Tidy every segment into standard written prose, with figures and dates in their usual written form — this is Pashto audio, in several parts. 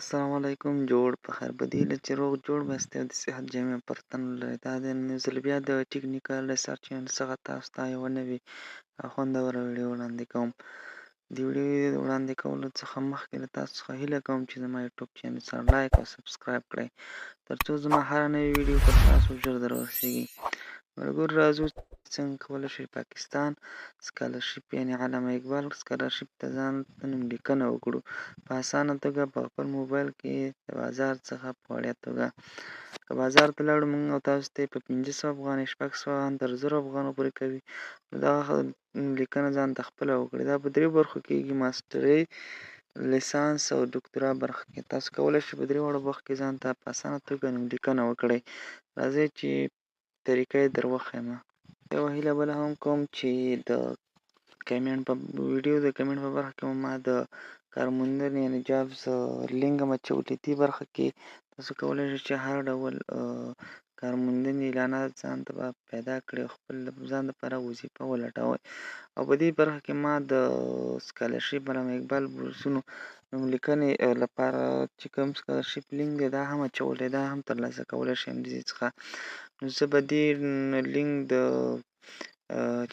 السلام علیکم. جوړ په خیر بدیله چې روغ جوړ بسته او د صحت جامع پر تن لري. دا د نوزل بیا د ټیکنیکل ریسرچ چینل څخه تاسو ته یوه نوې او خوندوره ویډیو وړاندې کوم. د ویډیو د وړاندې کولو څخه مخکې له تاسو څخه هیله کوم چې زما یوټیوب چینل سره لایک او سبسکرایب کړئ ترڅو زما هره نوې ویډیو پر تاسو ژر در ورسیږي. ملګرو راځو څنګه کولی شئ پاکستان سکالرشپ یعنې علامه اقبال سکالرشپ ته ځان نوم لیکنه وکړو په اسانه توګه په خپل موبایل کې د بازار څخه په وړیا توګه. که بازار ته لاړو موږ او تاسو ته په 500 افغانۍ 600 تر 1000 افغانو پورې کوي. دغه لیکنه ځان ته خپله وکړئ. دا په 3 برخو کېږي: ماسټري، لیسانس او ډاکټرا برخه کې. تاسو کولی شئ په 3 واړو برخو کې ځان ته په اسانه توګه نوم لیکنه وکړئ. راځئ چې طریقه یې در وښیم. یوه هیله بله هم کوم چې د کمنټ په ویډیو د کمنټ په برخه کې ما د کارموندنې یعنې جابز لینک هم اچولی. دې برخه کې تاسو کولی شئ چې هر ډول کارموندنې اعلانات ځان ته پیدا کړئ او خپل ځان دپاره وظیفه ولټوئ. او په دې برخه کې ما د سکالرشپ علامه اقبال بورسونو نوم لیکنې لپاره چې کوم سکالرشپ لینک دی دا هم اچولی، دا هم ترلاسه کولی شئ همدې څخه. نو زه به دې لینک د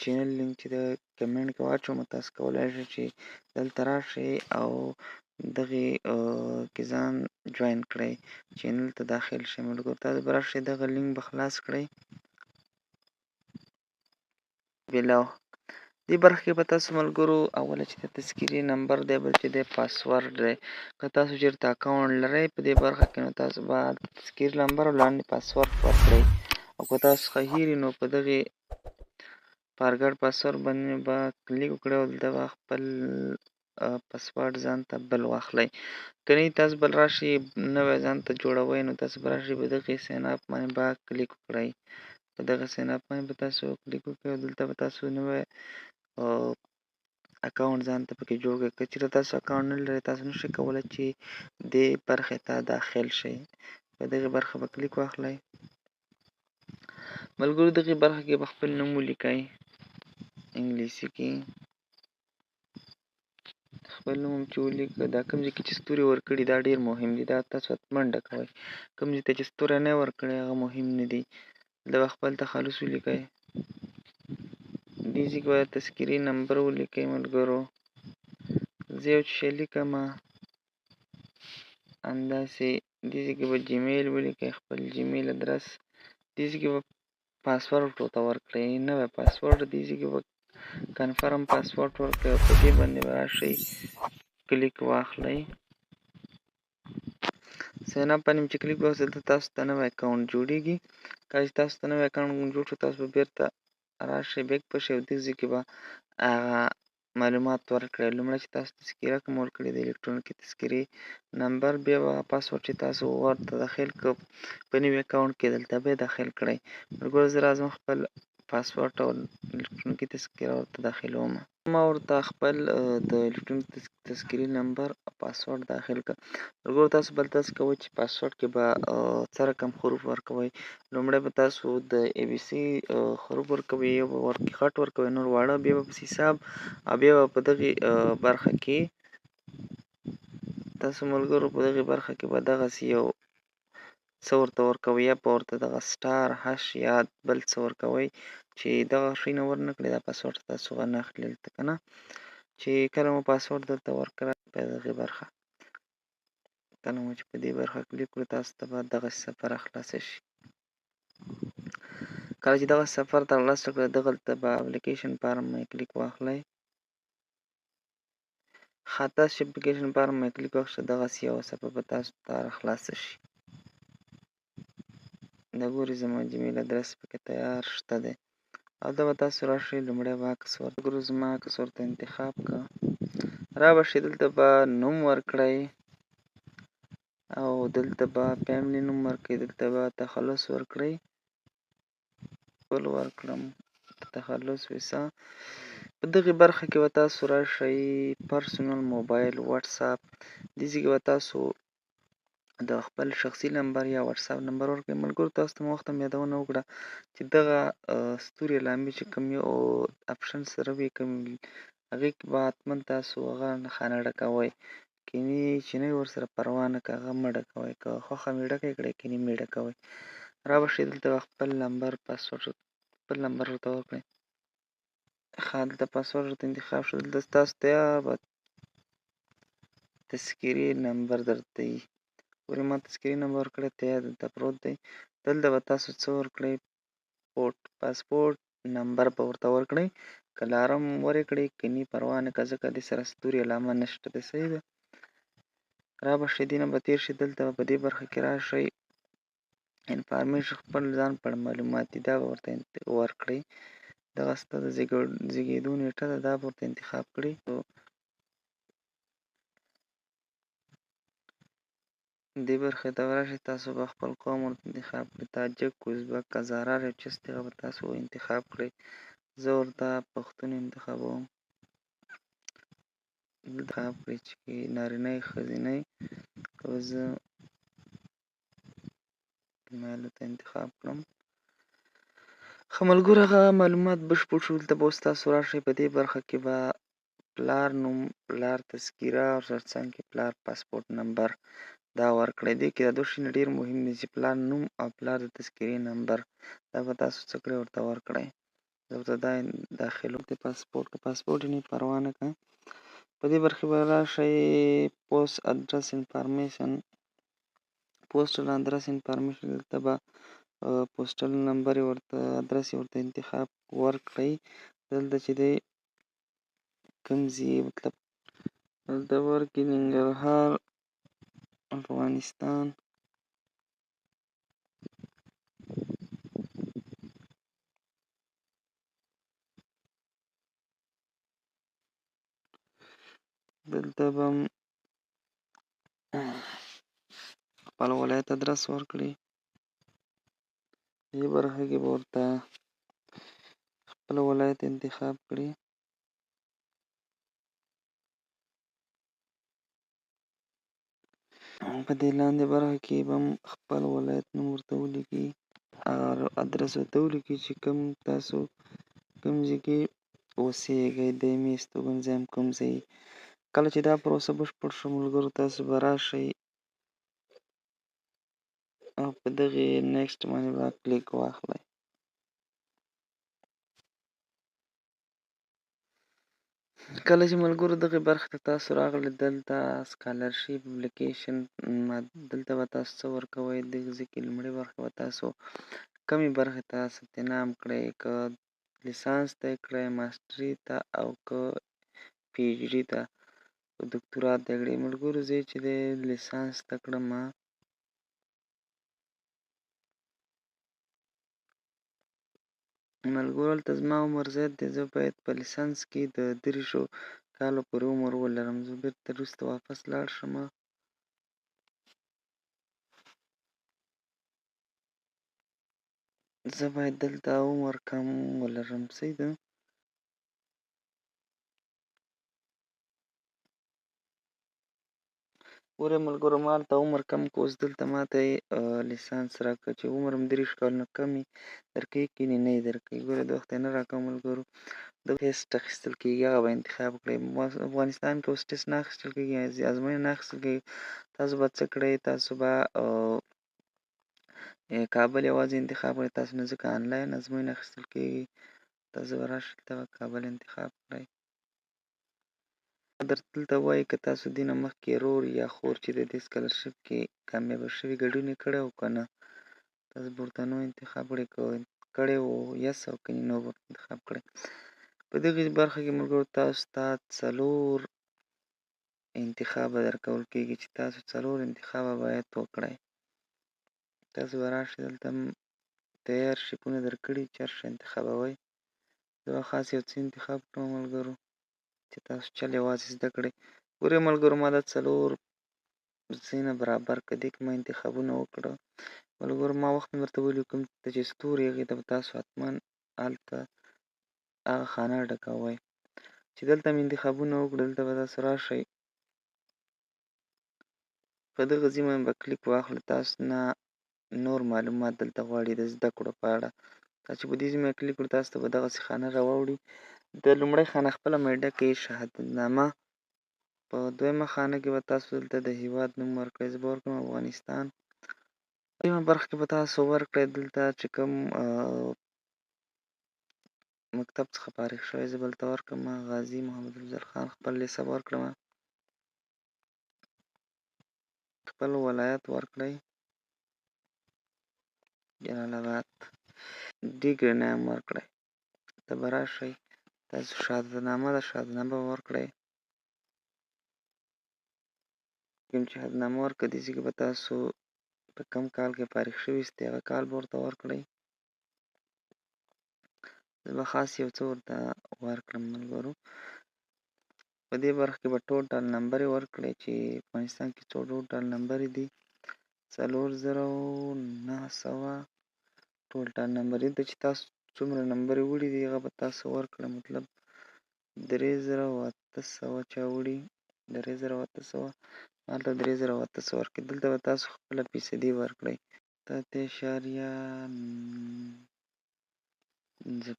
چینل لینک چې د کمنټ کې واچوم. تاسو کولی شئ چې دلته راشئ او دغې کې ځان جوین کړئ، چینل ته داخل شئ. ملګرو تاسو به راشئ دغه لینک به خلاص کړئ. بلو دې برخه کې به تاسو ملګرو اوله چې د تذکیري نمبر دی، بل چې دی پاسورډ دی. که تاسو چېرته اکاونټ لرئ په دې برخه کې نو تاسو به تذکیري نمبر او لاندې پاسورډ ورکړئ. او که تاسو څخه هېر وي نو په دغې فارګټ پاسورډ باندې به کلیک وکړئ او دلته به خپل پاسورډ ځان ته بل واخلئ. که نه تاسو بل راشئ نوی ځان ته جوړوئ نو تاسو به راشئ په دغې ساین اپ باندې به کلیک وکړئ. په دغه ساین اپ باندې به تاسو کلیک وکړئ او دلته به تاسو نوی اکاونټ ځان ته پکې جوړ کړئ. که چېرته تاسو اکاونټ نه لرئ تاسو نشئ کولی چې دې برخې ته داخل شئ. په دغې برخه به کلیک واخلئ. ملګرو دغې برخه کې به خپل نوم ولیکئ انګلیسي کې. خپل نوم چې ولیکئ دا کوم ځای کې چې ستوري ورکړي دا ډېر مهم دي، دا تاسو حتما ډکوئ. کوم ځای ته چې ستوری نه ورکړی هغه مهم نه دي. دلته به خپل تخلص ولیکئ. دې ځای کې به تذکیري نمبر ولیکئ. ملګرو زه یو شی لیکمه همداسې دې ځای کې به جیمیل ولیکئ، خپل جیمیل ادرس. دې ځای کې به پاسورډ ورته ورکړئ، نوی پاسورډ. دې ځای کې به کنفرم پاسورډ ورکړئ او په دې باندې به راشئ کلیک واخلئ. ساین اپ باندې چې کلیک واخلئ دلته تاسو ته نوی اکاونټ جوړېږي. کله چې تاسو ته نوی اکاونټ جوړ شو تاسو به بېرته راشئ بیک په شئ او دې ځای کې به هغه معلومات ورکړئ. لومړی چې تاسو تذکیره رقم ورکړئ د الکترونیکي تذکیرې نمبر، بیا به پاسورډ چې تاسو ورته داخل کړ په نوي اکاونټ کې دلته به یې داخل کړئ. ملګرو زه راځم خپل پاسورډ او الکترونیکي تذکیره ورته داخلوم. ما ورته خپل د الکترونیکي تذکیرې نمبر او پاسورډ داخل کړ. ملګرو تاسو بل داسې کوئ چې پاسورډ کې به څه رقم حروف ورکوئ. لومړی به تاسو د اے بي سي حروف ورکوئ، یو به ورکې غټ ورکوئ نور واړه، بیا به پسې حساب او بیا به په دغې برخه کې تاسو ملګرو په دغې برخه کې به دغسې یو څه ورته ورکوئ، یا به ورته دغه سټار هش یا بل څه ورکوئ چې دغه شی نه ور نه کړئ دا پاسورډ تاسو نه اخلي دلته که نه. چې کله مو پاسورډ دلته ورکړه په دغې برخه کله مو چې په دې برخه کلیک کړو تاسو ته به دغسې صفحه خلاصه شي. کله چې دغه سفر ترلاسه کړئ دغلته به اپلیکیشن فارم باندې کلیک واخلئ. تاسو چې اپلیکیشن فارم باندې کلیک واخلئ دغسې یوه صفحه به تاسو ته راخلاصه شي. دا ګورئ زما جیمیل ادرس پکې تیار شته دی. هلته به تاسو راشئ لومړی به عکس ورکړو. زما عکس ورته انتخاب کړه. را به شئ دلته به نوم ورکړئ او دلته به فیملی نوم ورکړئ، دلته به تخلص ورکړئ. خپل ورکړم تخلص ویسا. په دغې برخه کې به تاسو راشئ پرسونل موبایل واتساپ. دې ځای کې به تاسو د خپل شخصي نمبر یا واتساپ نمبر ورکړئ. ملګرو تاسو ته مې وخت هم یادونه وکړه چې دغه ستوري لامبي چې کوم یو اپشن سره وي کوم هغې کې به حتما تاسو هغه نښانه ډکوئ کینې چې نه وي ورسره پروا نه کوئ، هغه مه ډکوئ. که خوښه مې ډکه کړئ، کینې مې ډکوئ. رابشئ دلته به خپل نمبر ورته ورکړئ. ښه دلته پاسورډ ورته انتخاب شو. دلته ستاسو ته یا به تذکیري نمبر درته وي. ګورئ ما تذکیري نمبر ورکړی تیا دلته پروت دی. دلته به تاسو څه ورکړئ، پاسپورټ نمبر به ورته ورکړئ. که لارم ورې کړئ، که نه پروا نه کوه، ځکه دې سره ستوري علامه نشته دی. صحیح ده. رابشئ دې نه به تېر شئ. دلته به په دې برخه کې راشئ، انفارمیشن خپل ځان په اړه معلومات دي، دا به ورته ورکړئ. دغه ستا د زیږېدو نېټه ده، دا به ورته انتخاب کړئ. دې برخې ته راشئ، تاسو به خپل قوم ورته انتخاب کړئ. تاجک، ازبک، هزاره، یا چست هغه به تاسو انتخاب کړئ. زه ورته پښتون انتخابوم. انتخاب کړئ چې نارینه یې ښځینه یې. که زه میل ورته انتخاب کړم. ښه ملګرو، هغه معلومات بشپړ شو. دلته به اوس تاسو راشئ، په دې برخه کې به پلار نوم، پلار تذکیره او ترڅنګ کې پلار پاسپورټ نمبر دا ورکړئ. دې کې دا دوه شیان ډېر مهم دي چې پلار نوم او پلار د تذکیرې نمبر، دا به تاسو څه کړئ ورته ورکړئ. زه ورته دا داخلوم. د پاسپورټ که پاسپورټ یې نه پروا نه کوه. په دې برخې به راشئ، پوسټ اډرس انفارمیشن، پوسټل اډرس انفارمیشن. دلته به پوسټل نمبر یې ورته، ادرس یې ورته انتخاب ورکړئ. دلته چې دی کوم ځای مطلب دلته ورکړئ ننګرهار، افغانستان. دلته به خپل ولایت ادرس ورکړئ. دې برخه کې به ورته خپل ولایت انتخاب کړئ. په دې لاندې برخه کې به خپل ولایت نوم ورته ولیکئ، ادرس ورته ولیکئ چې کوم تاسو کوم ځای کې اوسېږئ، دایمي استوګنځی هم کوم ځای. کله چې دا پروسه بشپړ شو ملګرو، تاسو به راشئ او په دغې نیکسټ باندې به کلیک واخلئ. کله چې ملګرو دغې برخې ته تاسو راغلئ، دلته سکالرشیپ اپلیکیشن، دلته به تاسو څه ورکوئ. دغه ځای کې لومړۍ برخه به تاسو کمې برخې ته ثبت نام کړئ، که لیسانس ته یې کړئ، ماسټري ته، او که پي ایچ ډي ته، دکتوراه ته یې کړئ. ملګرو زه چې دی لیسانس ته کړمه. ملګرو هلته زما عمر زیات دی، زه باید په لیسانس کې د 30 کالو پورې عمر ولرم. زه بېرته وروسته واپس لاړ شمه. زه باید دلته عمر کم ولرم. صحیح ده. ګورئ ملګرو، ما هلته عمر کم کړ، اوس دلته ماته یې لیسانس راکړه چې عمر مې 30 کالو نه کم وي، درکوي که نه یې درکوي. ګورئ د وخت یې نه راکوه ملګرو. د ټسټ اخیستل کېږي، هغه به انتخاب کړئ. افغانستان کې اوس ټسټ نه اخیستل کېږي، ازموینه نه اخیستل کېږي. تاسو به څه کړئ، تاسو به کابل یوازې انتخاب کړئ. تاسو نه ځکه آنلاین ازموینه اخیستل کېږي. تاسو به راشئ دلته به کابل انتخاب کړئ. دلته وایي که تاسو دې نه مخکې ورور یا خور چې د دې سکالرشیپ کې کامیابه شوي ګډون یې کړی او که نه، تاسو به ورته نو انتخاب کړئ. که کړی و یس او که نو به انتخاب کړئ. په دغې برخه کې ملګرو تاسو ته 4 انتخابه درکول کېږي چې تاسو 4 انتخابه باید وکړئ. تاسو به راشئ دلته تیار شیپونه درکړي چې هر شی انتخابوئ. زه به خاص یو څه انتخاب کړم ملګرو چې تاسو چل یوازې زده کړئ. ګورئ ملګرو ما دا 4 ځایونه برابر کړه، دې کې ما انتخابونه وکړه. ملګرو ما وخت مې ورته ویلي کوم ته چې ستوري هغې ته به تاسو حتما هلته هغه خانه ډکوئ. چې دلته مې انتخابونه وکړل، دلته به تاسو راشئ، په دغه ځای باندې به کلیک واخلئ. تاسو نه نور معلومات دلته غواړي د زده کړو په اړه. تاسو چې په دې ځای باندې کلیک وکړئ، تاسو ته به دغسې خانه راوړي. د لومړۍ خانه خپله مې ډکه یې شهادتنامه په دویمه خانه کې به تاسو دلته د هیواد نوم ورکړئ. زه به ورکړم افغانستان. دویمه برخه کې به تاسو ورکړئ دلته چې کوم مکتب څخه فارغ شوی، زه به دلته ورکړم غازي محمد افضل خان. خپل نسب ورکړم، خپل ولایت ورکړئ جلال آباد. ډیګري نیم ورکړئ. ته به راشئ تاسو شهادتنامه ده، شهادتنامه به ورکړئ. کوم چې شهادتنامه ورکړئ دې ځای کې به تاسو په کوم کال کې فارغ شوي یاست هغه کال به ورته ورکړئ. زه به خاص یو څه ورته ورکړم ملګرو. په دې برخه کې به ټوټل نمبر ورکړئ چې افغانستان کې څو ټوټل نمبر دي. 4900 ټوټل نمبر دي. چې تاسو څومره نمبر وړي دي هغه به تاسو ورکړئ. مطلب 3800 چا وړي 3800 هلته 3800 ورکړئ. دلته به تاسو خپله فیصدي ورکړئ 3.9.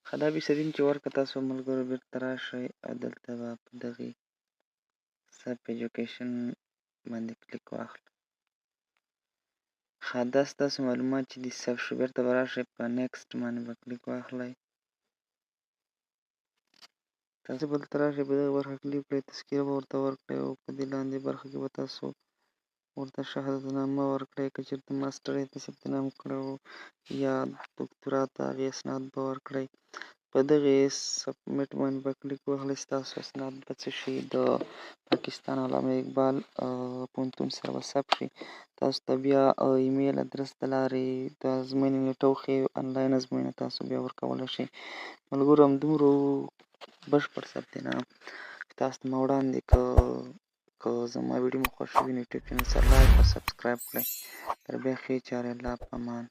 ښه دا فیصدي چې ورکړه تاسو ملګرو بېرته راشئ او دلته به په دغې سب ایجوکیشن باندې کلیک واخلئ. ښه دا ستاسو معلومات چې دي ثبت شو. بېرته به راشئ په نیکسټ باندې به کلیک واخلئ. تاسو به دلته راشئ په دغه برخه کلیک کړئ، تذکیره به ورته ورکړئ او په دې لاندې برخه کې به تاسو ورته شهادتنامه ورکړئ. که چېرته ماسټر یې ثبت نام کړی یا دکتورا ته هغې اسناد به ورکړئ. په دغې سبمیټ باندې به کلیک واخلئ. ستاسو اسناد به څه شي د پاکستان علامه اقبال پوهنتون سره به ثبت شي. تاسو ته بیا ایمیل ادرس د لارې د ازموینې نیټه وښیي. انلاین ازموینه تاسو بیا ورکولی شئ. ملګرو همدومره بشپړ ثبت نام تاسو ته ما وړاندې که زما ویډیو مو خوښ وي نو یوټیوب چینل سره لایک او سبسکرایب کړئ. تر بیا ښې چارې. الله په امان.